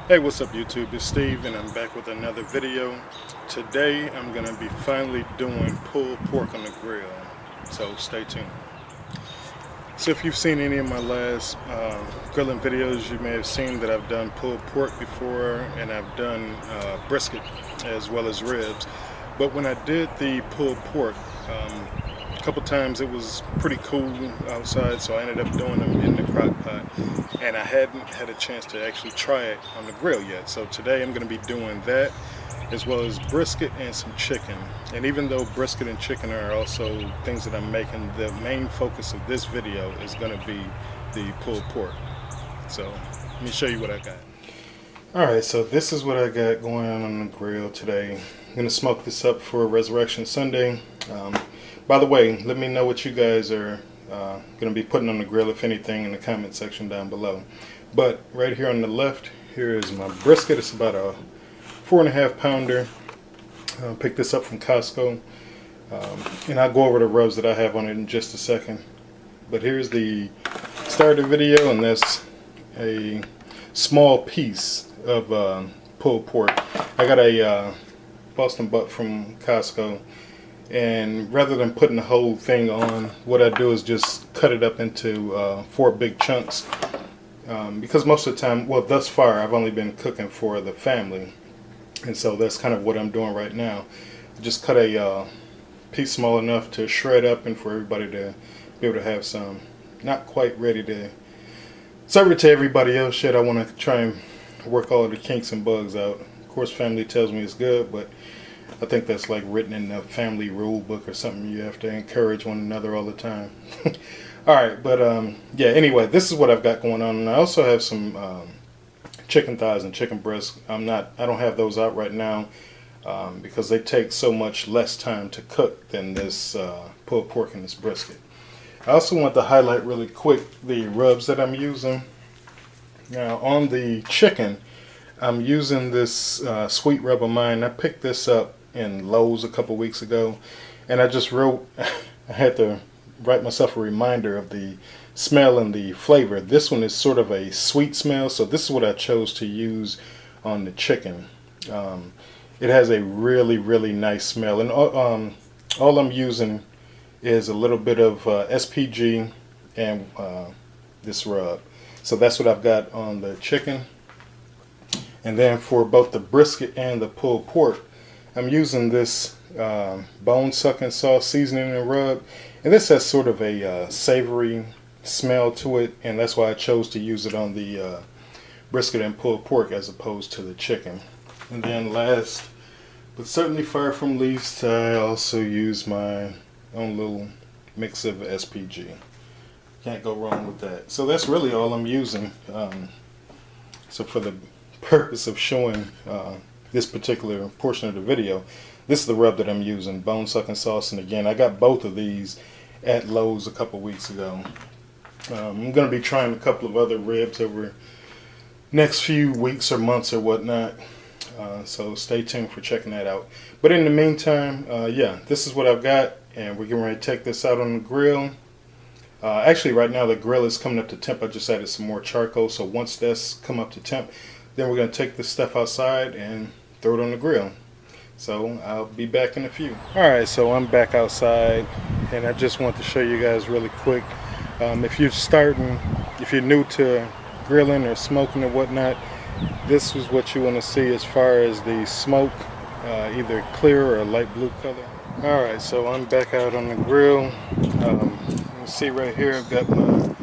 Hey, what's up YouTube? It's Steve and I'm back with another video. Today I'm going to be finally doing pulled pork on the grill, so stay tuned. So if you've seen any of my last grilling videos, you may have seen that I've done pulled pork before and I've done brisket as well as ribs. But when I did the pulled pork, a couple times it was pretty cool outside, so I ended up doing them in the crock pot, and I hadn't had a chance to actually try it on the grill yet. So today I'm going to be doing that as well as brisket and some chicken. And even though brisket and chicken are also things that I'm making, the main focus of this video is going to be the pulled pork. So let me show you what I got. Alright, so this is what I got going on the grill today. I'm going to smoke this up for Resurrection Sunday. By the way, let me know what you guys are going to be putting on the grill, if anything, in the comment section down below. But right here on the left, here is my brisket. It's about a 4.5 pounder. Picked this up from Costco. And I'll go over the rubs that I have on it in just a second. But here's the start of the video, and that's a small piece of pulled pork. I got a Boston butt from Costco, and rather than putting the whole thing on, what I do is just cut it up into 4 big chunks, because most of the time, well, thus far I've only been cooking for the family, and so that's kind of what I'm doing right now. Just cut a piece small enough to shred up and for everybody to be able to have some. Not quite ready to serve it to everybody else yet. I want to try and work all of the kinks and bugs out. Of course, family tells me it's good, but I think that's like written in the family rule book or something. You have to encourage one another all the time. Alright, but yeah, anyway, this is what I've got going on. And I also have some chicken thighs and chicken breasts. I don't have those out right now because they take so much less time to cook than this pulled pork and this brisket. I also want to highlight really quick the rubs that I'm using. Now on the chicken, I'm using this sweet rub of mine. I picked this up in Lowe's a couple weeks ago, and I just wrote, I had to write myself a reminder of the smell and the flavor. This one is sort of a sweet smell, so this is what I chose to use on the chicken. It has a really, really nice smell, and all I'm using is a little bit of SPG and this rub. So that's what I've got on the chicken. And then for both the brisket and the pulled pork, I'm using this bone sucking sauce seasoning and rub. And this has sort of a savory smell to it, and that's why I chose to use it on the brisket and pulled pork as opposed to the chicken. And then last, but certainly far from least, I also use my own little mix of SPG. Can't go wrong with that. So that's really all I'm using. So for the purpose of showing this particular portion of the video, this is the rub that I'm using, bone sucking sauce. And again, I got both of these at Lowe's a couple weeks ago. I'm going to be trying a couple of other ribs over next few weeks or months or whatnot. So stay tuned for checking that out. But in the meantime, yeah, this is what I've got, and we're getting ready to take this out on the grill. Actually, right now the grill is coming up to temp. I just added some more charcoal, so once that's come up to temp, then we're going to take this stuff outside and throw it on the grill. So I'll be back in a few. Alright, so I'm back outside, and I just want to show you guys really quick. If you're new to grilling or smoking or whatnot, this is what you want to see as far as the smoke, either clear or a light blue color. Alright, so I'm back out on the grill. You see right here I've got my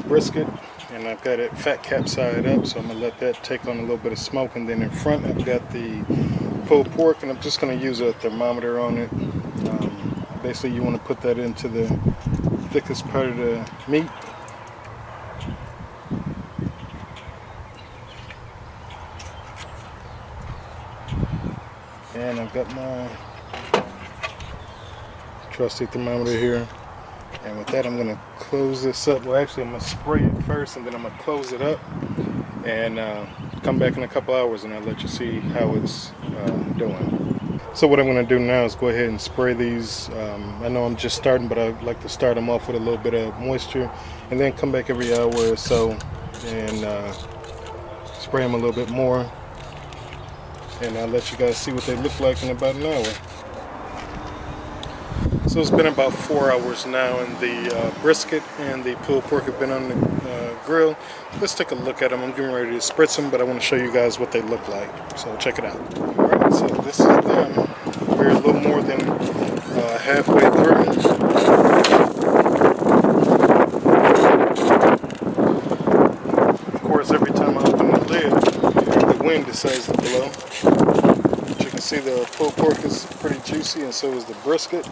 brisket, and I've got it fat cap side up, so I'm going to let that take on a little bit of smoke. And then in front I've got the pulled pork, and I'm just going to use a thermometer on it. Basically you want to put that into the thickest part of the meat. And I've got my trusty thermometer here. And with that, I'm going to close this up. Well, actually, I'm going to spray it first, and then I'm going to close it up. And come back in a couple hours, and I'll let you see how it's doing. So what I'm going to do now is go ahead and spray these. I know I'm just starting, but I like to start them off with a little bit of moisture. And then come back every hour or so and spray them a little bit more, and I'll let you guys see what they look like in about an hour. So it's been about 4 hours now, and the brisket and the pulled pork have been on the grill. Let's take a look at them. I'm getting ready to spritz them, but I want to show you guys what they look like. So check it out. Alright, so this is them. We're a little more than halfway through. Of course, every time I open the lid, the wind decides to blow. But you can see the pulled pork is pretty juicy, and so is the brisket.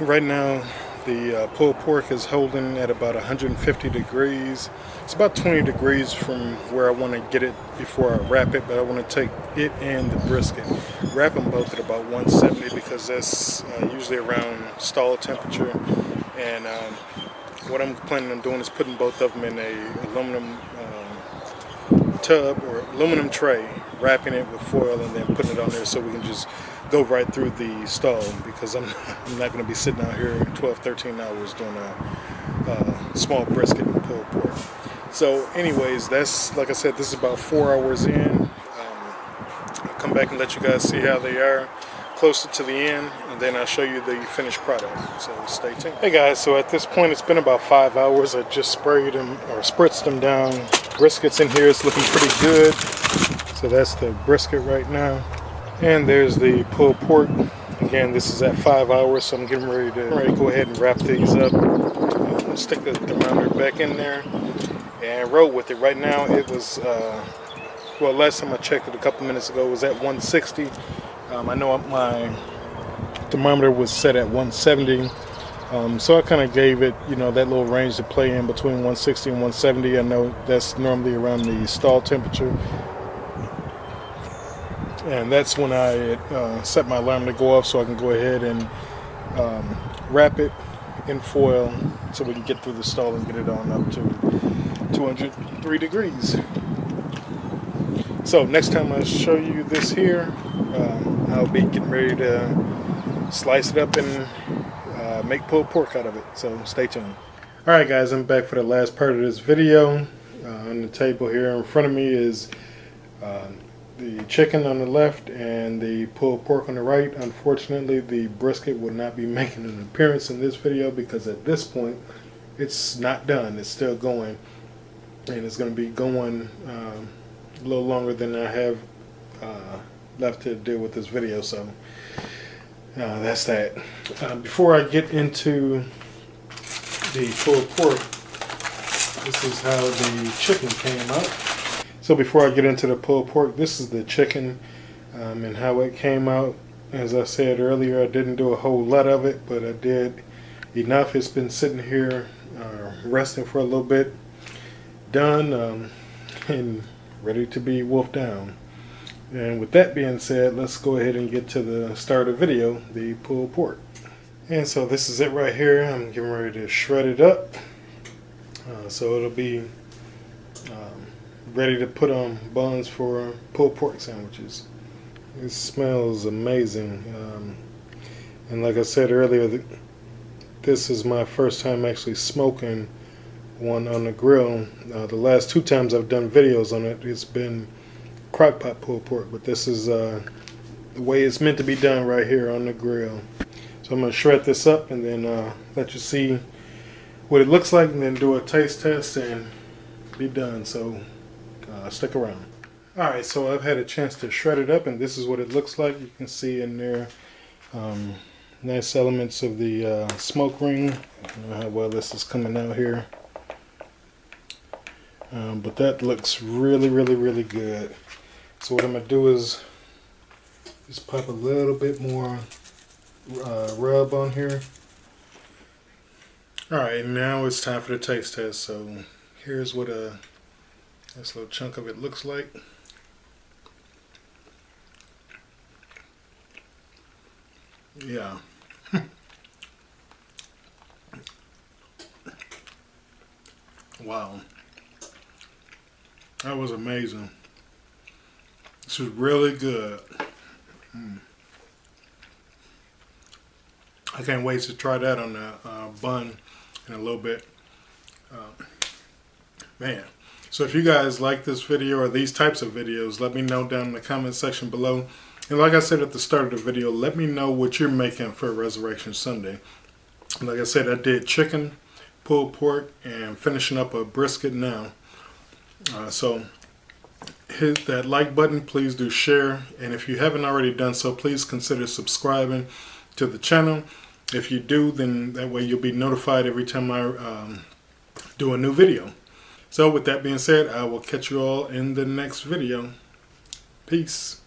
Right now, the pulled pork is holding at about 150 degrees. It's about 20 degrees from where I want to get it before I wrap it, but I want to take it and the brisket, wrap them both at about 170 because that's usually around stall temperature. And what I'm planning on doing is putting both of them in a aluminum tub or aluminum tray, wrapping it with foil, and then putting it on there so we can just go right through the stall, because I'm not going to be sitting out here 12-13 hours doing a small brisket and pulled pork. So anyways, that's, like I said, this is about 4 hours in. I'll come back and let you guys see how they are closer to the end, and then I'll show you the finished product, so stay tuned. Hey guys, so at this point it's been about 5 hours. I just sprayed them or spritzed them down. Brisket's in here, it's looking pretty good. So that's the brisket right now. And there's the pulled pork. Again, this is at 5 hours, so I'm getting ready to go ahead and wrap these up. Stick the thermometer back in there and roll with it. Right now it was, well, last time I checked it a couple minutes ago, it was at 160. I know my thermometer was set at 170. So I kind of gave it, you know, that little range to play in between 160 and 170. I know that's normally around the stall temperature. And that's when I set my alarm to go off so I can go ahead and wrap it in foil so we can get through the stall and get it on up to 203 degrees. So next time I show you this here, I'll be getting ready to slice it up and make pulled pork out of it. So stay tuned. Alright guys, I'm back for the last part of this video. On the table here in front of me is the chicken on the left and the pulled pork on the right. Unfortunately, the brisket will not be making an appearance in this video because at this point it's not done. It's still going, and it's going to be going a little longer than I have left to deal with this video. So that's that. Before I get into the pulled pork, this is how the chicken came out. So before I get into the pulled pork, this is the chicken and how it came out. As I said earlier, I didn't do a whole lot of it, but I did enough. It's been sitting here resting for a little bit, done and ready to be wolfed down. And with that being said, let's go ahead and get to the start of the video, the pulled pork. And so this is it right here. I'm getting ready to shred it up. So it'll be ready to put on buns for pulled pork sandwiches. It smells amazing. And like I said earlier, this is my first time actually smoking one on the grill. The last 2 times I've done videos on it, it's been crockpot pulled pork, but this is the way it's meant to be done right here on the grill. So I'm going to shred this up and then let you see what it looks like, and then do a taste test and be done. So stick around. Alright, so I've had a chance to shred it up, and this is what it looks like. You can see in there nice elements of the smoke ring. I don't know how well this is coming out here, but that looks really good. So what I'm going to do is just pop a little bit more rub on here. Alright, now it's time for the taste test. So here's what a nice little chunk of it looks like. Yeah. Wow. That was amazing. This is really good. I can't wait to try that on the bun in a little bit. Man. So if you guys like this video or these types of videos, let me know down in the comment section below. And like I said at the start of the video, let me know what you're making for Resurrection Sunday. Like I said, I did chicken, pulled pork, and finishing up a brisket now. So hit that like button, please do share, and if you haven't already done so, please consider subscribing to the channel. If you do, then that way you'll be notified every time I do a new video. So with that being said, I will catch you all in the next video. Peace.